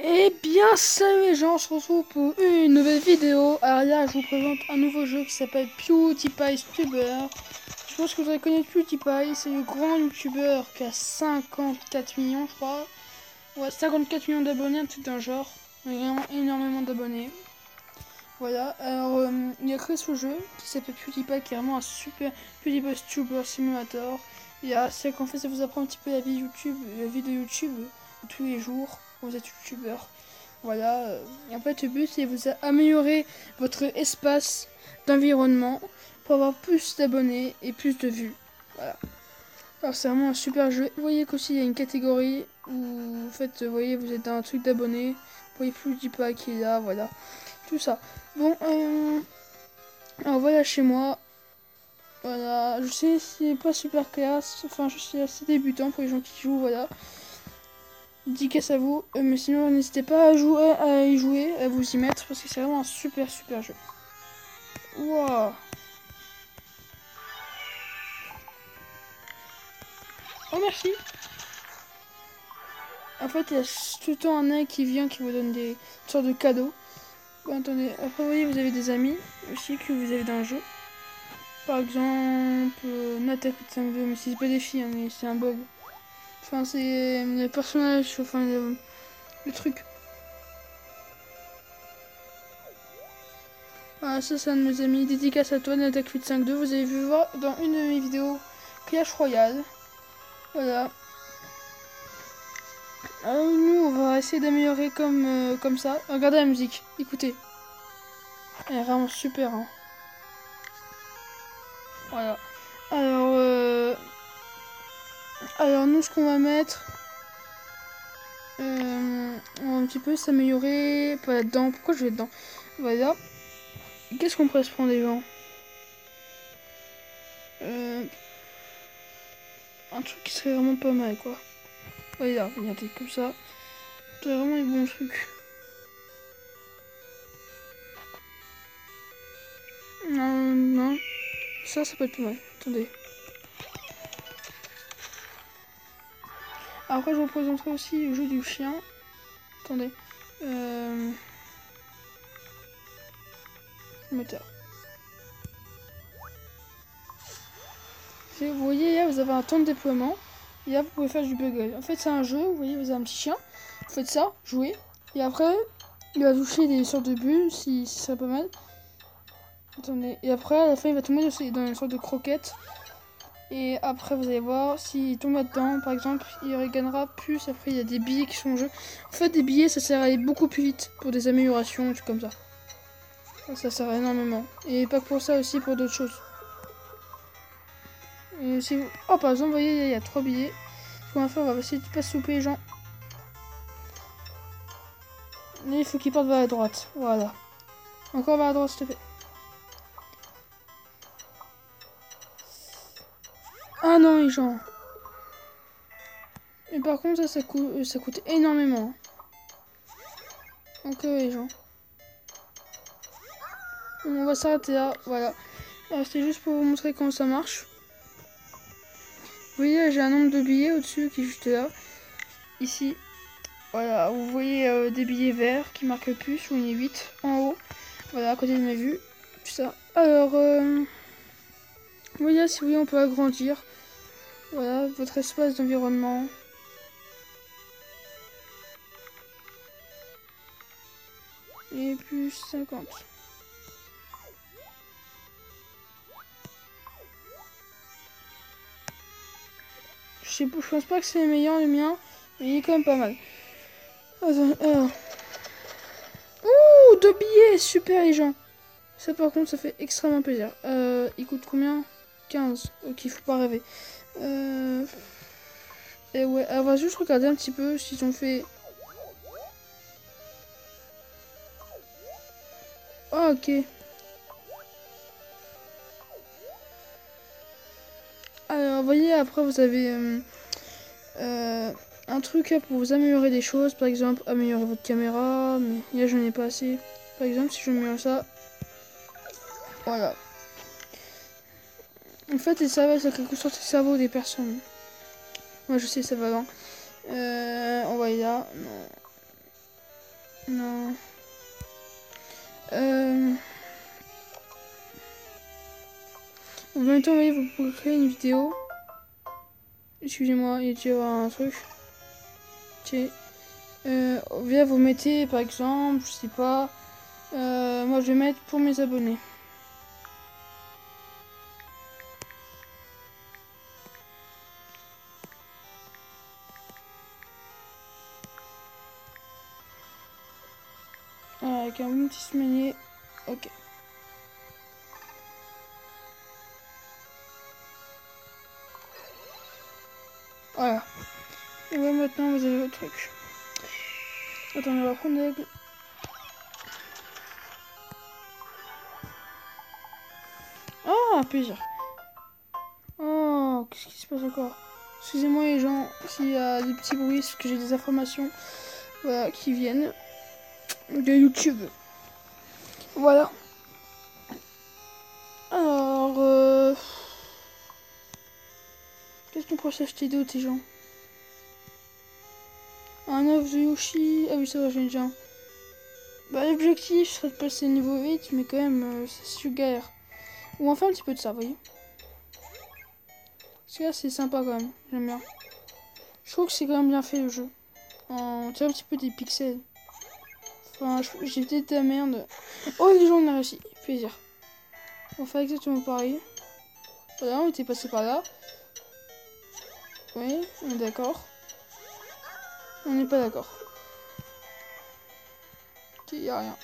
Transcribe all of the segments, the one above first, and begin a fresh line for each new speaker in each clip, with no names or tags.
Eh bien, salut les gens, on se retrouve pour une nouvelle vidéo. Alors là, je vous présente un nouveau jeu qui s'appelle PewDiePie Tuber. Je pense que vous allez connaître PewDiePie, c'est le grand YouTuber qui a 54 millions, je crois. Ouais, 54 millions d'abonnés, un truc d'un genre. Il a vraiment énormément d'abonnés. Voilà, alors il a créé ce jeu qui s'appelle PewDiePie, qui est vraiment un super PewDiePie Tuber Simulator. C'est qu'en fait, ça vous apprend un petit peu la vie YouTube, la vie de YouTube tous les jours quand vous êtes youtubeur. Voilà, et en fait, le but c'est de vous améliorer votre espace d'environnement pour avoir plus d'abonnés et plus de vues. Voilà. Alors, c'est vraiment un super jeu. Vous voyez qu'aussi il y a une catégorie où, en fait, vous voyez, vous êtes dans un truc d'abonnés. Vous voyez PewDiePie qui est là, voilà. Tout ça. Bon, alors voilà chez moi. Voilà, je sais, c'est pas super classe. Enfin, je suis assez débutant pour les gens qui jouent, voilà. Dédicace à vous, mais sinon n'hésitez pas à y jouer, à vous y mettre parce que c'est vraiment un super jeu. Waouh. Oh merci. En fait il y a tout le temps un mec qui vient qui vous donne des sortes de cadeaux. Bon, attendez, après vous voyez vous avez des amis aussi que vous avez dans le jeu. Par exemple, Nata 5-2, mais c'est pas des filles, hein, mais c'est un bug. Enfin c'est les personnages, enfin le truc. Voilà, ça c'est un de mes amis. Dédicace à toi, Nata 5-2. Vous avez vu voir dans une de mes vidéos Clash Royale. Voilà. Nous, on va essayer d'améliorer comme ça. Regardez la musique, écoutez. Elle est vraiment super. Hein. Voilà. Alors, alors nous, ce qu'on va mettre, on va un petit peu s'améliorer. Pas là-dedans. Pourquoi je vais dedans? Voilà. Qu'est-ce qu'on pourrait se prendre des gens? Un truc qui serait vraiment pas mal, quoi. Voilà, regardez, comme ça. C'est vraiment des bons trucs. Non, non. Ça peut être pas mal. Attendez. Après, je vous présenterai aussi le jeu du chien. Attendez. Moteur. Vous voyez, là, vous avez un temps de déploiement. Et là, vous pouvez faire du bugle. En fait, c'est un jeu. Vous voyez, vous avez un petit chien. Vous faites ça, jouez. Et après, il va toucher des sortes de bulles, si ça serait pas mal. Attendez. Et après, à la fin, il va tomber dans une sorte de croquette. Et après, vous allez voir, s'il tombe là-dedans, par exemple, il gagnera plus. Après, il y a des billets qui sont en jeu. En fait, des billets, ça sert à aller beaucoup plus vite pour des améliorations, tout comme ça. Ça sert énormément. Et pas que pour ça, aussi pour d'autres choses. Et si vous... Oh, par exemple, vous voyez, il y a 3 billets. Ce qu'on va faire, on va essayer de pas souper les gens. Et il faut qu'ils partent vers la droite. Voilà. Encore vers la droite, s'il te plaît. Ah non, les gens. Et par contre, ça coûte énormément. Donc, les gens. On va s'arrêter là. Voilà. C'était juste pour vous montrer comment ça marche. Vous voyez, j'ai un nombre de billets au-dessus qui est juste là. Ici. Voilà, vous voyez des billets verts qui marquent plus, j'en ai 8 en haut. Voilà, à côté de mes vues. Tout ça. Alors, vous voyez, si vous voulez, on peut agrandir. Voilà, votre espace d'environnement. Et plus 50. Je pense pas que c'est le meilleur, le mien. Mais il est quand même pas mal. Attends, alors. Ouh, 2 billets, super les gens. Ça par contre, ça fait extrêmement plaisir. Il coûte combien? 15. Ok, faut pas rêver. Et ouais, on va juste regarder un petit peu s'ils ont fait... Ah, ok. Alors, vous voyez, après, vous avez un truc là, pour vous améliorer des choses. Par exemple, améliorer votre caméra. Mais là, j'en ai pas assez. Par exemple, si je m'améliore ça... Voilà. En fait, les cerveaux, c'est quelque sorte de cerveau des personnes. Moi, je sais, ça va loin. On va y là. Non. Non. En même temps, vous pouvez créer une vidéo. Excusez-moi, il y a dû y avoir un truc. Ok. Là, vous mettez, par exemple, je sais pas. Moi, je vais mettre pour mes abonnés. Avec un bon petit semenier. Ok. Voilà. Et ouais, maintenant, vous avez votre truc. Attends, on va prendre l'aigle. Ah, plaisir. Oh, qu'est-ce qui se passe encore? Excusez-moi les gens, s'il y a des petits bruits, parce que j'ai des informations voilà, qui viennent de YouTube. Voilà. Alors, qu'est-ce qu'on pourrait s'acheter d'autre, les gens? Un œuf de Yoshi. Ah oui, ça va, j'ai déjà. Bah, l'objectif serait de passer niveau 8, mais quand même, c'est super galère. Ou on fait un petit peu de ça, vous voyez. Parce que là, c'est sympa quand même, j'aime bien. Je trouve que c'est quand même bien fait le jeu. On tire un petit peu des pixels. Enfin, j'ai peut-être de la merde. Oh, les gens, on a réussi. Plaisir. On va faire exactement pareil. Voilà, on était passé par là. Oui, on est d'accord. On n'est pas d'accord. Ok, y a rien.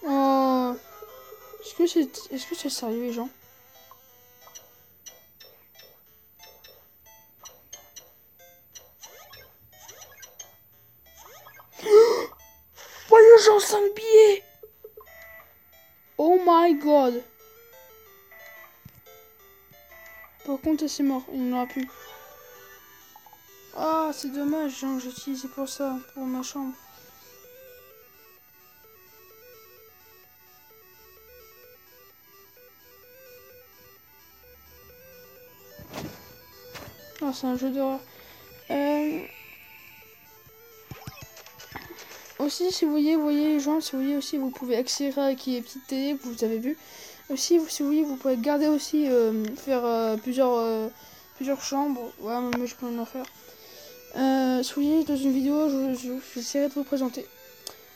Oh. Est-ce que c'est sérieux, les gens? Oh, les gens, 5 billets! Oh my god! Par contre, c'est mort, il n'y en aura plus. Ah, c'est dommage, hein, j'ai utilisé pour ça, pour ma chambre. Ah, c'est un jeu d'horreur. Aussi, si vous voyez les gens, si vous voyez aussi, vous pouvez accéder à qui est petite télé, vous avez vu. Aussi, si vous voyez, vous pouvez garder aussi, faire plusieurs chambres. Ouais, moi je peux en faire. Si vous voyez dans une vidéo, j'essaierai de vous présenter.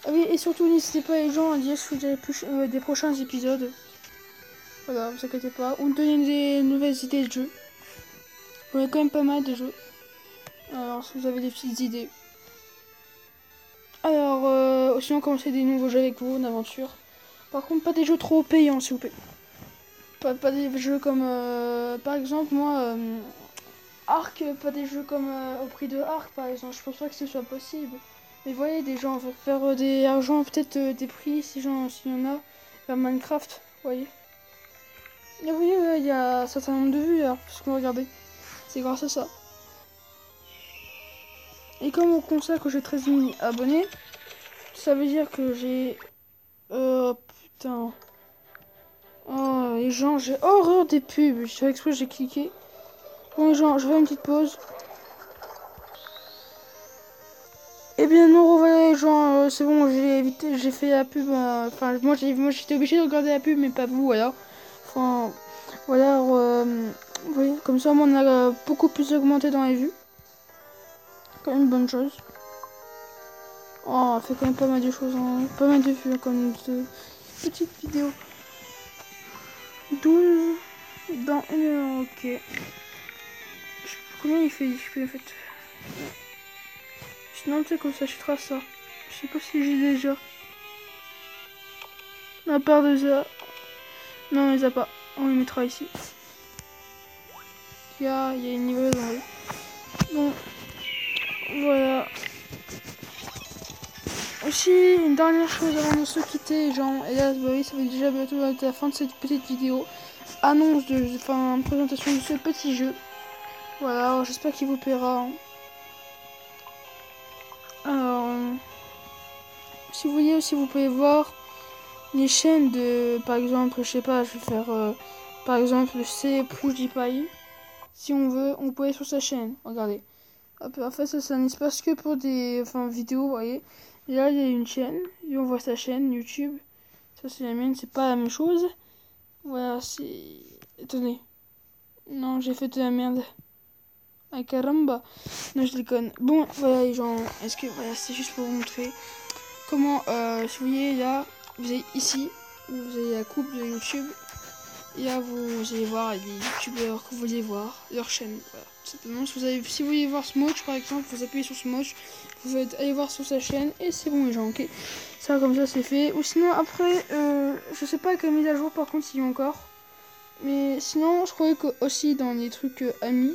Ah oui, et surtout, n'hésitez pas les gens à dire si vous avez des prochains épisodes. Voilà, vous inquiétez pas. Ou me donner des nouvelles idées de jeux. On a quand même pas mal de jeux. Alors, si vous avez des petites idées. Alors, sinon, commencer des nouveaux jeux avec vous, une aventure. Par contre, pas des jeux trop payants, s'il vous plaît. Pas des jeux comme, par exemple, moi, Arc, pas des jeux comme au prix de Arc, par exemple. Je pense pas que ce soit possible. Mais voyez, des gens veulent faire des argent, peut-être des prix, s'il y en a, vers Minecraft, vous voyez. Et vous voyez, il y a un certain nombre de vues, alors, parce qu'on regardez. C'est grâce à ça. Et comme on constate que j'ai 13 000 abonnés, ça veut dire que j'ai... putain... Oh, les gens, j'ai horreur des pubs. Je fais exprès, j'ai cliqué. Bon, les gens, je fais une petite pause. Et bien, nous revoilà, les gens. C'est bon, j'ai évité, j'ai fait la pub. Enfin, moi, j'étais obligé de regarder la pub, mais pas vous, voilà. Enfin, voilà. Vous voyez, comme ça, moi, on a beaucoup plus augmenté dans les vues. Quand même une bonne chose. Oh, on fait quand même pas mal de choses, hein. Pas mal de vues, comme de petites vidéos. 12 dans une heure, ok. Combien il fait l'XP en fait? Sinon, tu sais, comme ça, je trace ça. Je sais pas si j'ai déjà. À part de ça. Non, on les a pas. On les mettra ici. Il y a une niveau dans le. Bon. Voilà. Aussi, une dernière chose avant de se quitter, les gens. Et là, oui, ça va déjà bientôt être la fin de cette petite vidéo. Annonce présentation de ce petit jeu. Voilà, j'espère qu'il vous plaira. Hein. Alors, si vous voulez aussi, vous pouvez voir les chaînes de, par exemple, je sais pas, je vais faire Par exemple, c'est PewDiePie. Si on veut, on peut aller sur sa chaîne. Regardez. Hop, en fait, ça, c'est un espace que pour des vidéos, vous voyez. Et là, il y a une chaîne. Et on voit sa chaîne YouTube. Ça, c'est la mienne. C'est pas la même chose. Voilà, c'est... Attendez. Non, j'ai fait de la merde. Ah, caramba. Non, je déconne. Bon, voilà, les gens. Est-ce que... Voilà, c'est juste pour vous montrer comment... si vous voyez, là, vous avez ici, où vous avez la coupe de YouTube. Et là, vous allez voir les youtubeurs que vous voulez voir, leur chaîne. Voilà, tout simplement. Si vous voulez voir Smoch, par exemple, vous appuyez sur Smoch, vous pouvez aller voir sur sa chaîne, et c'est bon, les gens, ok. Ça, comme ça, c'est fait. Ou sinon, après, je sais pas quelle mise à jour, par contre, s'il y a encore. Mais sinon, je croyais que aussi dans les trucs amis.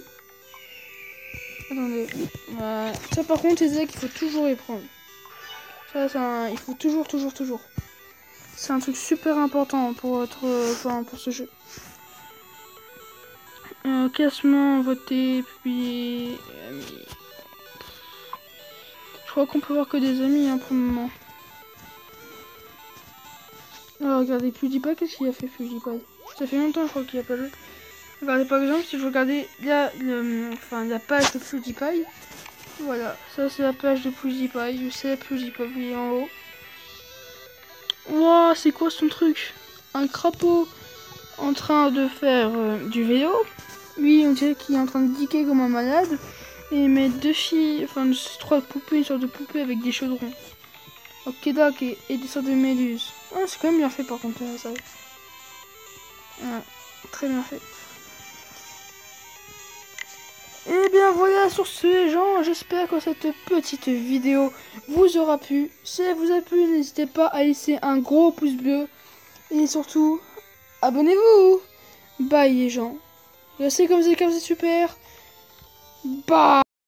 Attendez. Voilà. Ça, par contre, c'est ça qu'il faut toujours les prendre. Ça, il faut toujours. C'est un truc super important pour pour ce jeu. Classement, voter, publier, amis. Je crois qu'on peut voir que des amis pour le moment. Alors regardez, PewDiePie, qu'est-ce qu'il a fait PewDiePie? Ça fait longtemps je crois qu'il a pas joué. Regardez par exemple, si vous regardez là, la page de PewDiePie. Voilà, ça c'est la page de PewDiePie, c'est PewDiePie, vous voyez en haut. Wow, c'est quoi son truc? Un crapaud en train de faire du vélo. Lui, on dirait qu'il est en train de diquer comme un malade. Et il met deux filles, trois poupées, une sorte de poupée avec des chaudrons. Ok, d'accord, et des sortes de méduses. Ah, c'est quand même bien fait par contre, ça. Ouais, très bien fait. Et bien voilà, sur ce les gens, j'espère que cette petite vidéo vous aura plu. Si elle vous a plu, n'hésitez pas à laisser un gros pouce bleu. Et surtout, abonnez-vous. Bye les gens. C'est comme c'est super. Bye.